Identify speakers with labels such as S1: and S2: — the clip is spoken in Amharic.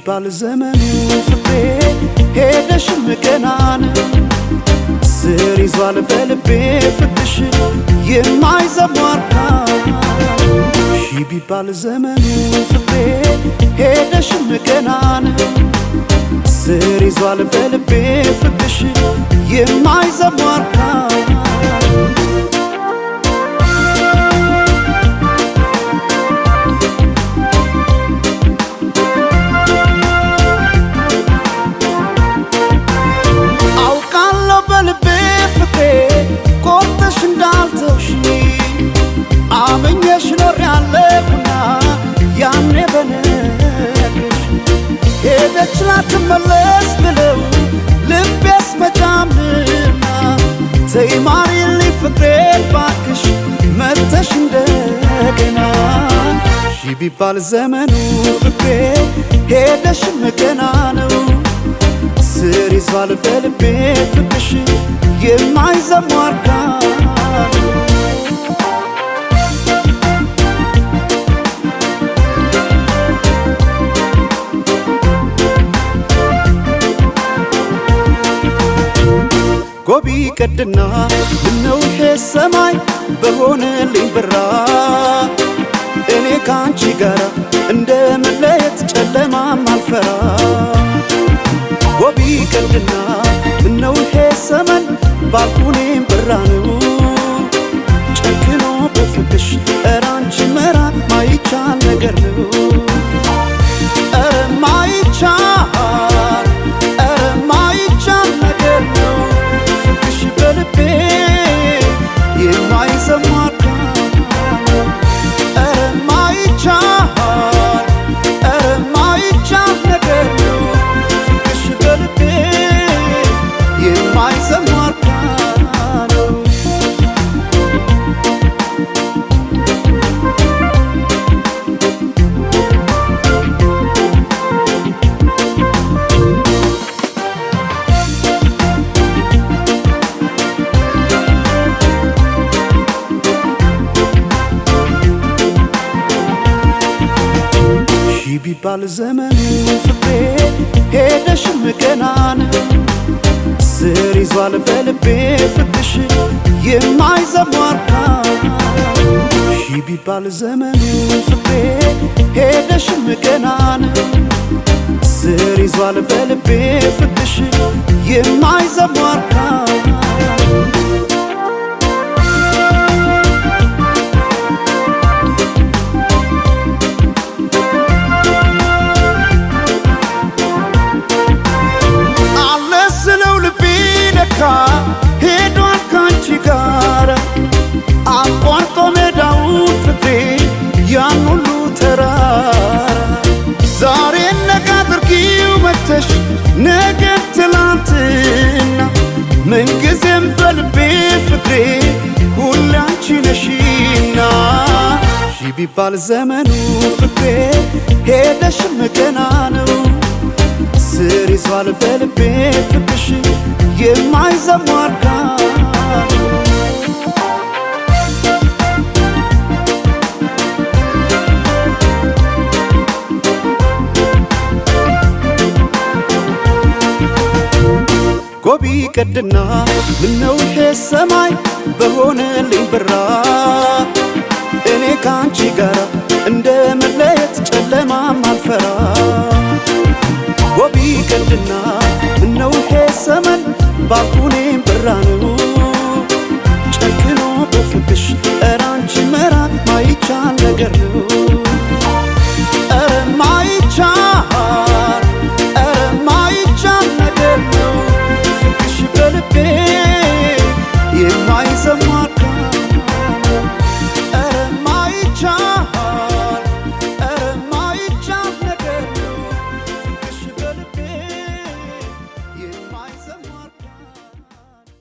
S1: ቢባል ዘመኑ ፍቅሬ ሄደሽም ገናን ስር ይዟል በልቤ ፍቅርሽ የማይዘሟርካ ቢባል ዘመኑ ፍቅሬ ሄደሽም ገናን ስር ይዟል በልቤ ፍቅርሽ የማይዘሟርካ አመኘሽ ኖሬያለሁና ያኔ በነገርሽ ሄደች ላትመለስ ብለው ልቤስ መጫምና ተይ ማሪልኝ ፍቅሬ ባክሽ መተሽ እንደገና ቢባል ዘመኑ ፍቅሬ ሄደሽም ገና ነው ስር ይዟል በልቤ ፍቅርሽ የማይዘሟርካ ጎቢ ቀድና ምነው ይሄ ሰማይ በሆነልኝ ብራ እኔ ካንቺ ጋር እንደ መለየት ጨለማም አልፈራ ጎቢ ቀድና ምነው ይሄ ሰማይ ባልኩኔም ብራ ነው ጨክኖ በፍቅሽ ኧረ አንቺ መራቅ ማይቻል ነገር ነው ኧረ ማይቻል ነገር ነው በልቤ የማይዘሟርካ ኧረ ማይቻል ነገር ነው ፍቅርሽ በልቤ የማይዘሟርካ ነው ቢባል ዘመኑ ፍቅሬ ሄደሽም ገናን ስር ይዟል በልቤ ፍቅርሽ የማይዘሟርካ ቢባል ዘመኑ ፍቅሬ ሄደሽም ገናን ስር ይዟል በልቤ ፍቅርሽ የማይዘሟርካ ሄዷል ካንቺ ጋር አቋርጦ ሜዳውን ፍቅሬ ያን ሁሉ ተራራ ዛሬ ነገ አድርጊው መተሽ ነገ ትላንትና ምንጊዜም በልቤ ፍቅሬ ሁሌ አንቺ ነሽና ቢባል ዘመኑ ፍቅሬ ሄደሽም ገና ነው ስር ይዟል በልቤ ፍቅርሽ የማይዘሟርካ ጎቢ ቀድና ምነው ይሄ ሰማይ በሆነልኝ ብራ እኔ ካንቺ ጋር እንደ መለየት ጨለማም አልፈራ ጎቢ ቀድና ምነው ይሄ ሰማይ ባልኩኔም ብራ ነው